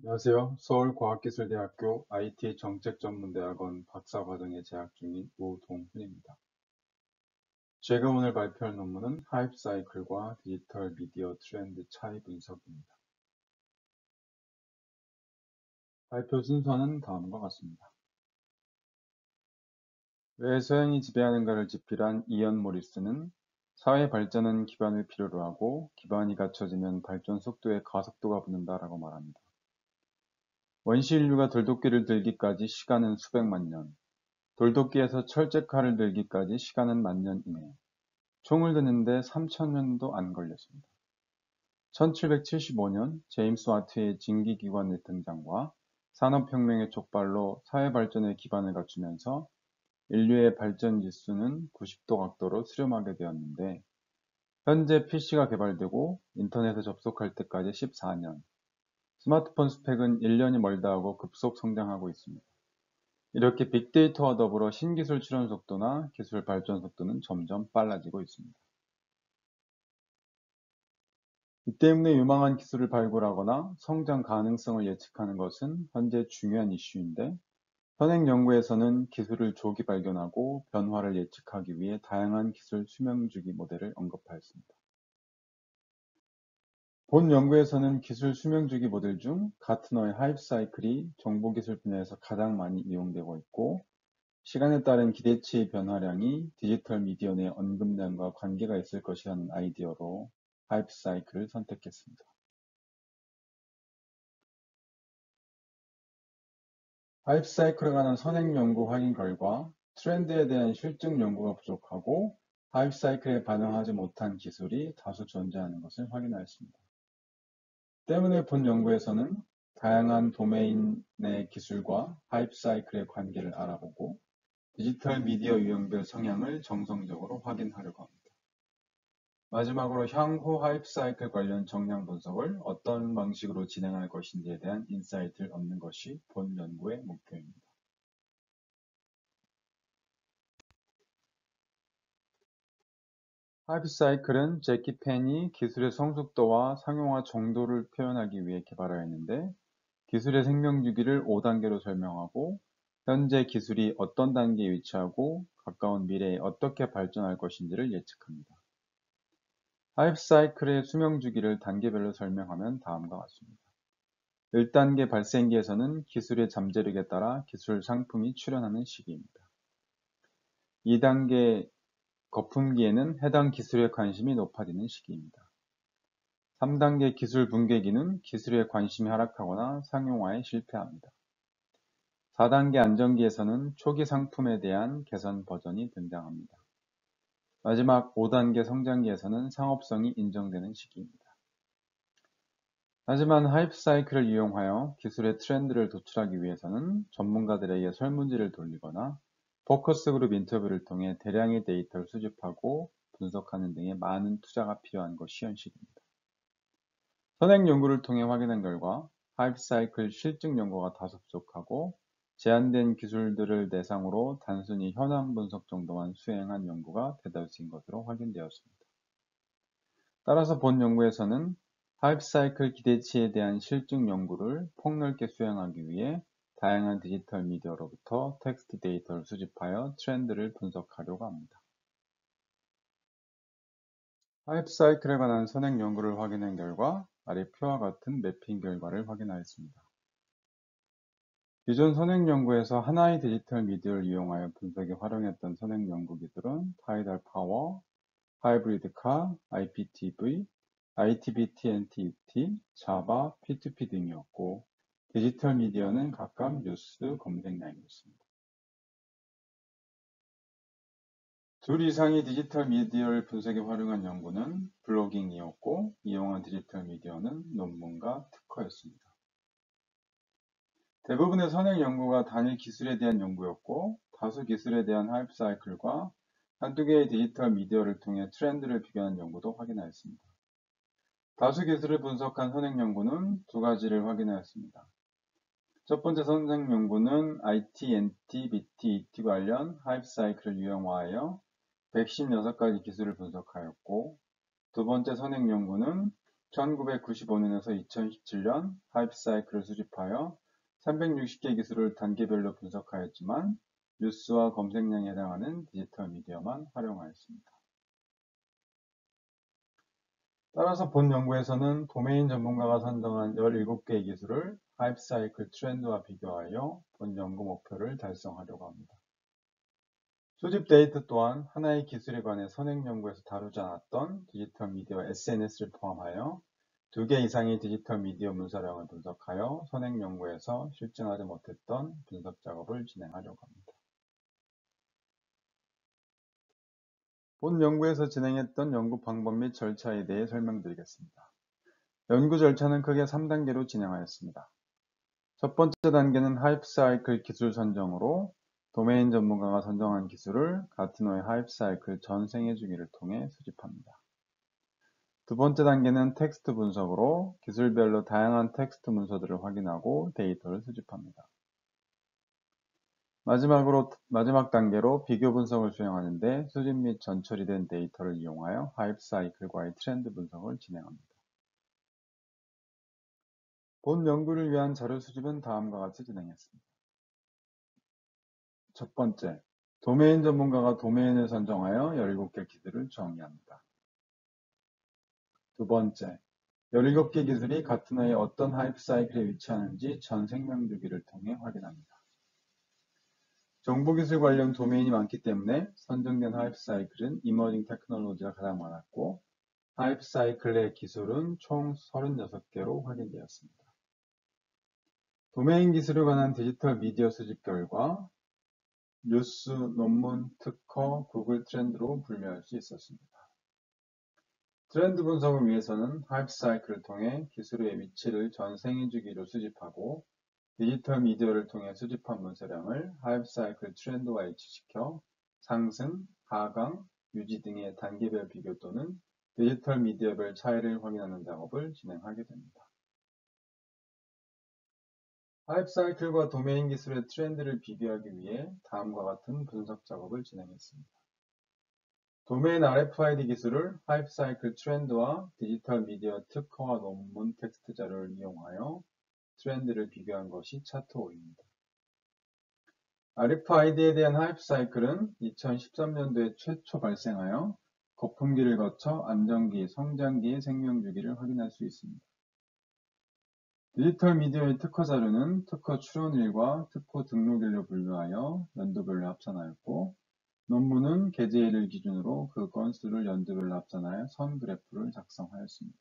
안녕하세요. 서울과학기술대학교 IT 정책전문대학원 박사과정에 재학 중인 우동훈입니다. 제가 오늘 발표할 논문은 하이프 사이클과 디지털 미디어 트렌드 차이 분석입니다. 발표 순서는 다음과 같습니다. 왜 서양이 지배하는가를 집필한 이언 모리스는 사회 발전은 기반을 필요로 하고 기반이 갖춰지면 발전 속도에 가속도가 붙는다라고 말합니다. 원시 인류가 돌도끼를 들기까지 시간은 수백만 년, 돌도끼에서 철제칼을 들기까지 시간은 만년 이내, 총을 드는데 3000년도 안 걸렸습니다. 1775년 제임스 와트의 증기기관의 등장과 산업혁명의 촉발로 사회발전의 기반을 갖추면서 인류의 발전 지수는 90도 각도로 수렴하게 되었는데, 현재 PC가 개발되고 인터넷에 접속할 때까지 14년, 스마트폰 스펙은 1년이 멀다 하고 급속 성장하고 있습니다. 이렇게 빅데이터와 더불어 신기술 출현 속도나 기술 발전 속도는 점점 빨라지고 있습니다. 이 때문에 유망한 기술을 발굴하거나 성장 가능성을 예측하는 것은 현재 중요한 이슈인데, 현행 연구에서는 기술을 조기 발견하고 변화를 예측하기 위해 다양한 기술 수명주기 모델을 언급하였습니다. 본 연구에서는 기술 수명주기 모델 중 가트너의 하이프 사이클이 정보기술 분야에서 가장 많이 이용되고 있고, 시간에 따른 기대치의 변화량이 디지털 미디어 내 언급량과 관계가 있을 것이라는 아이디어로 하이프 사이클을 선택했습니다. 하이프 사이클에 관한 선행 연구 확인 결과, 트렌드에 대한 실증 연구가 부족하고 하이프 사이클에 반응하지 못한 기술이 다수 존재하는 것을 확인하였습니다. 때문에 본 연구에서는 다양한 도메인의 기술과 하이프 사이클의 관계를 알아보고 디지털 미디어 유형별 성향을 정성적으로 확인하려고 합니다. 마지막으로 향후 하이프 사이클 관련 정량 분석을 어떤 방식으로 진행할 것인지에 대한 인사이트를 얻는 것이 본 연구의 목표입니다. 하이프 사이클은 제키 펜이 기술의 성숙도와 상용화 정도를 표현하기 위해 개발하였는데, 기술의 생명주기를 5단계로 설명하고 현재 기술이 어떤 단계에 위치하고 가까운 미래에 어떻게 발전할 것인지를 예측합니다. 하이프 사이클의 수명주기를 단계별로 설명하면 다음과 같습니다. 1단계 발생기에서는 기술의 잠재력에 따라 기술 상품이 출현하는 시기입니다. 2단계 거품기에는 해당 기술의 관심이 높아지는 시기입니다. 3단계 기술 붕괴기는 기술의 관심이 하락하거나 상용화에 실패합니다. 4단계 안정기에서는 초기 상품에 대한 개선 버전이 등장합니다. 마지막 5단계 성장기에서는 상업성이 인정되는 시기입니다. 하지만 하이프 사이클을 이용하여 기술의 트렌드를 도출하기 위해서는 전문가들에게 설문지를 돌리거나 포커스 그룹 인터뷰를 통해 대량의 데이터를 수집하고 분석하는 등의 많은 투자가 필요한 것이 현실입니다. 선행 연구를 통해 확인한 결과 하이프 사이클 실증 연구가 다소 부족하고 제한된 기술들을 대상으로 단순히 현황 분석 정도만 수행한 연구가 대다수인 것으로 확인되었습니다. 따라서 본 연구에서는 하이프 사이클 기대치에 대한 실증 연구를 폭넓게 수행하기 위해 다양한 디지털 미디어로부터 텍스트 데이터를 수집하여 트렌드를 분석하려고 합니다. 하이프 사이클에 관한 선행 연구를 확인한 결과 아래 표와 같은 매핑 결과를 확인하였습니다. 기존 선행 연구에서 하나의 디지털 미디어를 이용하여 분석에 활용했던 선행 연구 기술은 타이달 파워, 하이브리드카, IPTV, ITB-TNT, 자바, P2P 등이었고, 디지털 미디어는 각각 뉴스, 검색량이었습니다. 둘 이상의 디지털 미디어를 분석에 활용한 연구는 블로깅이었고, 이용한 디지털 미디어는 논문과 특허였습니다. 대부분의 선행 연구가 단일 기술에 대한 연구였고, 다수 기술에 대한 하이프 사이클과 한두 개의 디지털 미디어를 통해 트렌드를 비교한 연구도 확인하였습니다. 다수 기술을 분석한 선행 연구는 두 가지를 확인하였습니다. 첫 번째 선행 연구는 IT, NT, BT, ET 관련 하이프 사이클을 유형화하여 116가지 기술을 분석하였고, 두 번째 선행 연구는 1995년에서 2017년 하이프 사이클을 수집하여 360개 기술을 단계별로 분석하였지만 뉴스와 검색량에 해당하는 디지털 미디어만 활용하였습니다. 따라서 본 연구에서는 도메인 전문가가 선정한 17개의 기술을 하이프 사이클 트렌드와 비교하여 본 연구 목표를 달성하려고 합니다. 수집 데이터 또한 하나의 기술에 관해 선행 연구에서 다루지 않았던 디지털 미디어 SNS를 포함하여 2개 이상의 디지털 미디어 문서량을 분석하여 선행 연구에서 실증하지 못했던 분석 작업을 진행하려고 합니다. 본 연구에서 진행했던 연구 방법 및 절차에 대해 설명드리겠습니다. 연구 절차는 크게 3단계로 진행하였습니다. 첫 번째 단계는 하이프 사이클 기술 선정으로 도메인 전문가가 선정한 기술을 가트너의 하이프 사이클 전 생애 주기를 통해 수집합니다. 두 번째 단계는 텍스트 분석으로 기술별로 다양한 텍스트 문서들을 확인하고 데이터를 수집합니다. 마지막 단계로 비교 분석을 수행하는데 수집 및 전처리된 데이터를 이용하여 하이프 사이클과의 트렌드 분석을 진행합니다. 본 연구를 위한 자료 수집은 다음과 같이 진행했습니다. 첫 번째, 도메인 전문가가 도메인을 선정하여 17개 기술을 정의합니다. 두 번째, 17개 기술이 가트너의 어떤 하이프 사이클에 위치하는지 전 생명 주기를 통해 확인합니다. 정보기술 관련 도메인이 많기 때문에 선정된 하이프 사이클은 이머징 테크놀로지가 가장 많았고 하이프 사이클의 기술은 총 36개로 확인되었습니다. 도메인 기술에 관한 디지털 미디어 수집 결과 뉴스, 논문, 특허, 구글 트렌드로 분류할 수 있었습니다. 트렌드 분석을 위해서는 하이프 사이클을 통해 기술의 위치를 전 생애 주기로 수집하고 디지털 미디어를 통해 수집한 문서량을 하이프 사이클 트렌드와 일치시켜 상승, 하강, 유지 등의 단계별 비교 또는 디지털 미디어별 차이를 확인하는 작업을 진행하게 됩니다. 하이프 사이클과 도메인 기술의 트렌드를 비교하기 위해 다음과 같은 분석 작업을 진행했습니다. 도메인 RFID 기술을 하이프 사이클 트렌드와 디지털 미디어 특허와 논문 텍스트 자료를 이용하여 트렌드를 비교한 것이 차트 5입니다. RFID에 대한 하이프 사이클은 2013년도에 최초 발생하여 거품기를 거쳐 안정기, 성장기의 생명주기를 확인할 수 있습니다. 디지털 미디어의 특허 자료는 특허 출원일과 특허 등록일로 분류하여 연도별로 합산하였고 논문은 게재일을 기준으로 그 건수를 연도별로 합산하여 선 그래프를 작성하였습니다.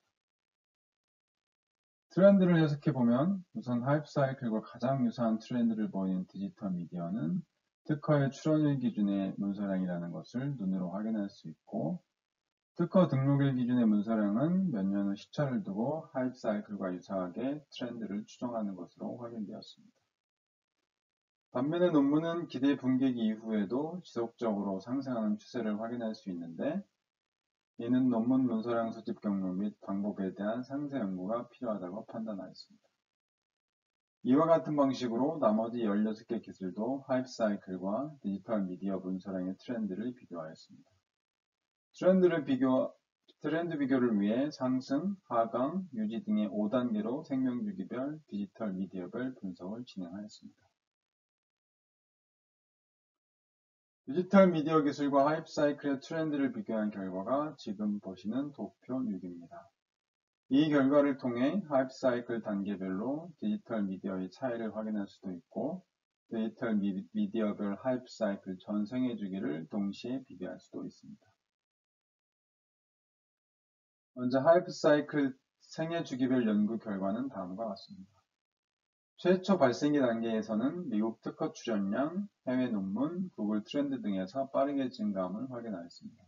트렌드를 해석해보면 우선 하이프 사이클과 가장 유사한 트렌드를 보이는 디지털 미디어는 특허의 출원일 기준의 문서량이라는 것을 눈으로 확인할 수 있고 특허 등록일 기준의 문서량은 몇 년 후 시차를 두고 하이프 사이클과 유사하게 트렌드를 추정하는 것으로 확인되었습니다. 반면에 논문은 기대 분기기 이후에도 지속적으로 상승하는 추세를 확인할 수 있는데 이는 논문 문서량 수집 경로 및 방법에 대한 상세 연구가 필요하다고 판단하였습니다. 이와 같은 방식으로 나머지 16개 기술도 하이프 사이클과 디지털 미디어 문서량의 트렌드를 비교하였습니다. 트렌드 비교를 위해 상승, 하강, 유지 등의 5단계로 생명주기별, 디지털 미디어별 분석을 진행하였습니다. 디지털 미디어 기술과 하이프 사이클의 트렌드를 비교한 결과가 지금 보시는 도표 6입니다. 이 결과를 통해 하이프 사이클 단계별로 디지털 미디어의 차이를 확인할 수도 있고 디지털 미디어별 하이프 사이클 전 생애 주기를 동시에 비교할 수도 있습니다. 먼저 하이프 사이클 생애 주기별 연구 결과는 다음과 같습니다. 최초 발생기 단계에서는 미국 특허 출연량, 해외 논문, 구글 트렌드 등에서 빠르게 증가함을 확인하였습니다.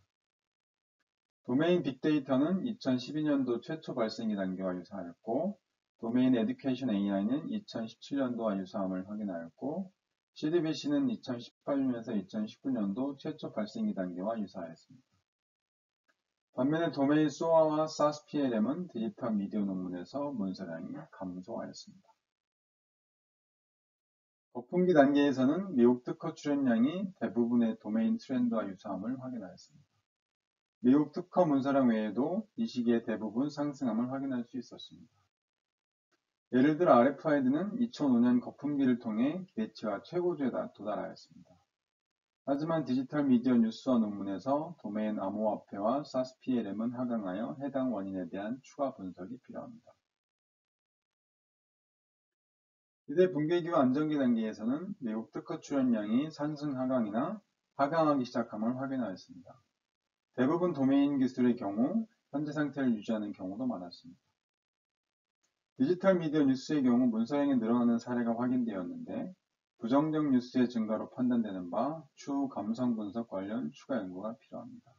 도메인 빅데이터는 2012년도 최초 발생기 단계와 유사하였고 도메인 에듀케이션 AI는 2017년도와 유사함을 확인하였고 CDBC는 2018년에서 2019년도 최초 발생기 단계와 유사하였습니다. 반면에 도메인 SOA와 SAS PLM은 디지털 미디어 논문에서 문서량이 감소하였습니다. 거품기 단계에서는 미국 특허 출연량이 대부분의 도메인 트렌드와 유사함을 확인하였습니다. 미국 특허 문서량 외에도 이 시기에 대부분 상승함을 확인할 수 있었습니다. 예를 들어 RFID는 2005년 거품기를 통해 기대치와 최고조에 도달하였습니다. 하지만 디지털 미디어 뉴스와 논문에서 도메인 암호화폐와 사스PLM은 하강하여 해당 원인에 대한 추가 분석이 필요합니다. 이대 붕괴기와 안정기 단계에서는 미국 특허 출원량이 상승 하강이나 하강하기 시작함을 확인하였습니다. 대부분 도메인 기술의 경우 현재 상태를 유지하는 경우도 많았습니다. 디지털 미디어 뉴스의 경우 문서량이 늘어나는 사례가 확인되었는데 부정적 뉴스의 증가로 판단되는 바 추후 감성 분석 관련 추가 연구가 필요합니다.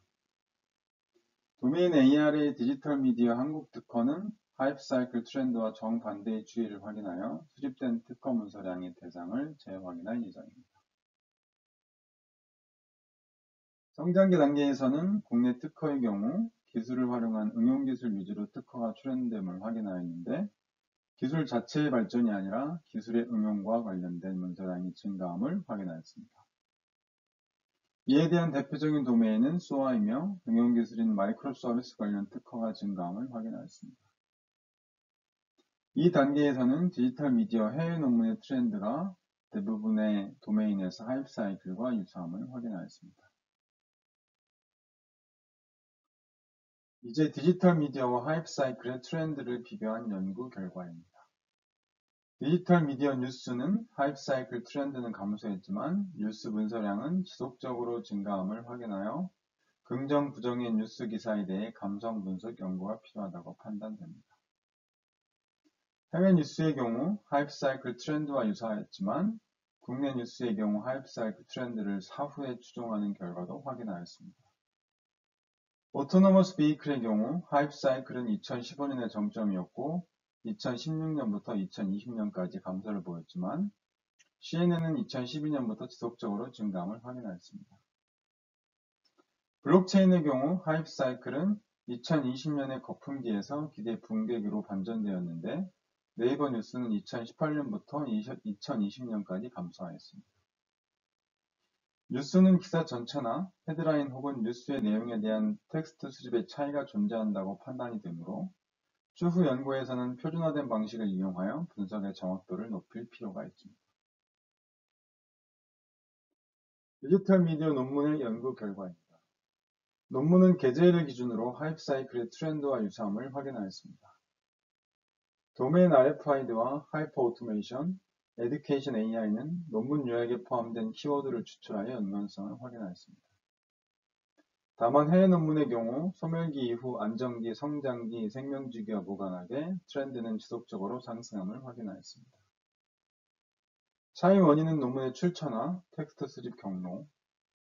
도메인 AR의 디지털 미디어 한국 특허는 하이프 사이클 트렌드와 정반대의 추이를 확인하여 수집된 특허 문서량의 대상을 재확인할 예정입니다. 성장기 단계에서는 국내 특허의 경우 기술을 활용한 응용기술 위주로 특허가 출원됨을 확인하였는데 기술 자체의 발전이 아니라 기술의 응용과 관련된 문서량이 증가함을 확인하였습니다. 이에 대한 대표적인 도메인은 SOA이며 응용기술인 마이크로 서비스 관련 특허가 증가함을 확인하였습니다. 이 단계에서는 디지털 미디어 해외 논문의 트렌드가 대부분의 도메인에서 하이프 사이클과 유사함을 확인하였습니다. 이제 디지털 미디어와 하이프 사이클의 트렌드를 비교한 연구 결과입니다. 디지털 미디어 뉴스는 하이프 사이클 트렌드는 감소했지만 뉴스 문서량은 지속적으로 증가함을 확인하여 긍정, 부정의 뉴스 기사에 대해 감성 분석 연구가 필요하다고 판단됩니다. 해외 뉴스의 경우 하이프 사이클 트렌드와 유사했지만 국내 뉴스의 경우 하이프 사이클 트렌드를 사후에 추종하는 결과도 확인하였습니다. 오토노머스 비이클의 경우 하이프 사이클은 2015년의 정점이었고 2016년부터 2020년까지 감소를 보였지만 CNN은 2012년부터 지속적으로 증가함을 확인하였습니다. 블록체인의 경우 하이프 사이클은 2020년의 거품기에서 기대 붕괴기로 반전되었는데 네이버 뉴스는 2018년부터 2020년까지 감소하였습니다. 뉴스는 기사 전체나 헤드라인 혹은 뉴스의 내용에 대한 텍스트 수집의 차이가 존재한다고 판단이 되므로 추후 연구에서는 표준화된 방식을 이용하여 분석의 정확도를 높일 필요가 있습니다. 디지털 미디어 논문의 연구 결과입니다. 논문은 게재일을 기준으로 하이프 사이클의 트렌드와 유사함을 확인하였습니다. 도메인 RFID와 하이퍼 오토메이션, 에듀케이션 AI는 논문 요약에 포함된 키워드를 추출하여 연관성을 확인하였습니다. 다만 해외 논문의 경우 소멸기 이후 안정기, 성장기, 생명주기와 무관하게 트렌드는 지속적으로 상승함을 확인하였습니다. 차이 원인은 논문의 출처나 텍스트 수집 경로,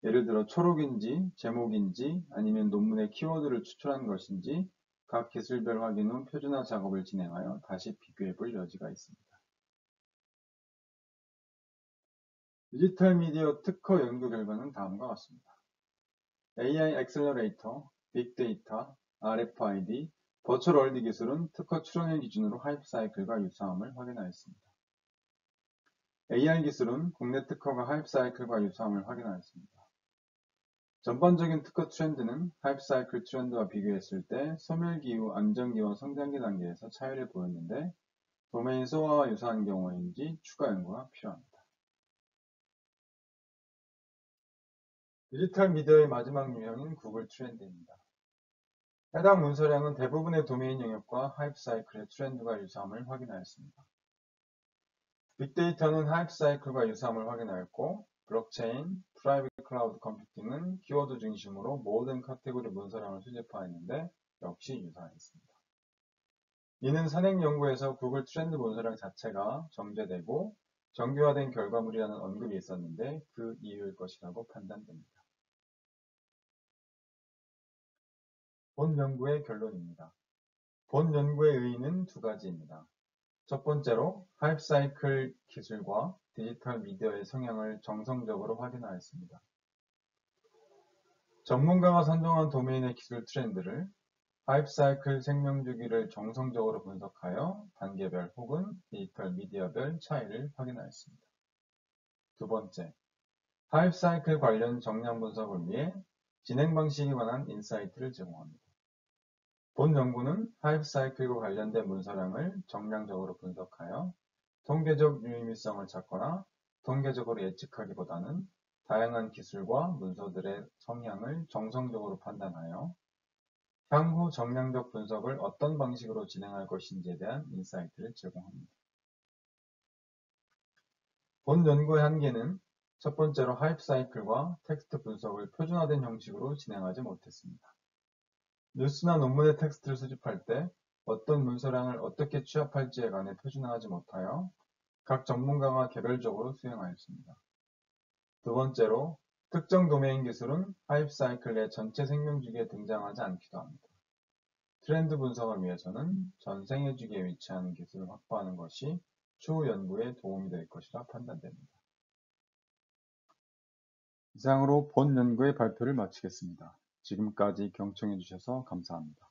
예를 들어 초록인지, 제목인지, 아니면 논문의 키워드를 추출한 것인지 각 기술별 확인 후 표준화 작업을 진행하여 다시 비교해 볼 여지가 있습니다. 디지털 미디어 특허 연구 결과는 다음과 같습니다. AI 엑셀러레이터, 빅데이터, RFID, 버추얼 월드 기술은 특허 출원을 기준으로 하이프 사이클과 유사함을 확인하였습니다. AR 기술은 국내 특허가 하이프 사이클과 유사함을 확인하였습니다. 전반적인 특허 트렌드는 하이프 사이클 트렌드와 비교했을 때 소멸기 이후 안정기와 성장기 단계에서 차이를 보였는데 도메인 소아와 유사한 경우인지 추가 연구가 필요합니다. 디지털 미디어의 마지막 유형인 구글 트렌드입니다. 해당 문서량은 대부분의 도메인 영역과 하이프 사이클의 트렌드가 유사함을 확인하였습니다. 빅데이터는 하이프 사이클과 유사함을 확인하였고 블록체인, 프라이빗 클라우드 컴퓨팅은 키워드 중심으로 모든 카테고리 문서량을 수집하였는데 역시 유사했습니다. 이는 산행 연구에서 구글 트렌드 문서량 자체가 정제되고 정교화된 결과물이라는 언급이 있었는데 그 이유일 것이라고 판단됩니다. 본 연구의 결론입니다. 본 연구의 의의는 두 가지입니다. 첫 번째로 하이프 사이클 기술과 디지털 미디어의 성향을 정성적으로 확인하였습니다. 전문가가 선정한 도메인의 기술 트렌드를 하이프 사이클 생명주기를 정성적으로 분석하여 단계별 혹은 디지털 미디어별 차이를 확인하였습니다. 두 번째, 하이프 사이클 관련 정량 분석을 위해 진행 방식에 관한 인사이트를 제공합니다. 본 연구는 하이프 사이클과 관련된 문서량을 정량적으로 분석하여 통계적 유의미성을 찾거나 통계적으로 예측하기보다는 다양한 기술과 문서들의 성향을 정성적으로 판단하여 향후 정량적 분석을 어떤 방식으로 진행할 것인지에 대한 인사이트를 제공합니다. 본 연구의 한계는 첫 번째로 하이프 사이클과 텍스트 분석을 표준화된 형식으로 진행하지 못했습니다. 뉴스나 논문의 텍스트를 수집할 때 어떤 문서량을 어떻게 취합할지에 관해 표준화하지 못하여 각 전문가가 개별적으로 수행하였습니다. 두 번째로, 특정 도메인 기술은 하이프 사이클 내 전체 생명주기에 등장하지 않기도 합니다. 트렌드 분석을 위해서는 전 생애주기에 위치하는 기술을 확보하는 것이 추후 연구에 도움이 될 것이라 판단됩니다. 이상으로 본 연구의 발표를 마치겠습니다. 지금까지 경청해 주셔서 감사합니다.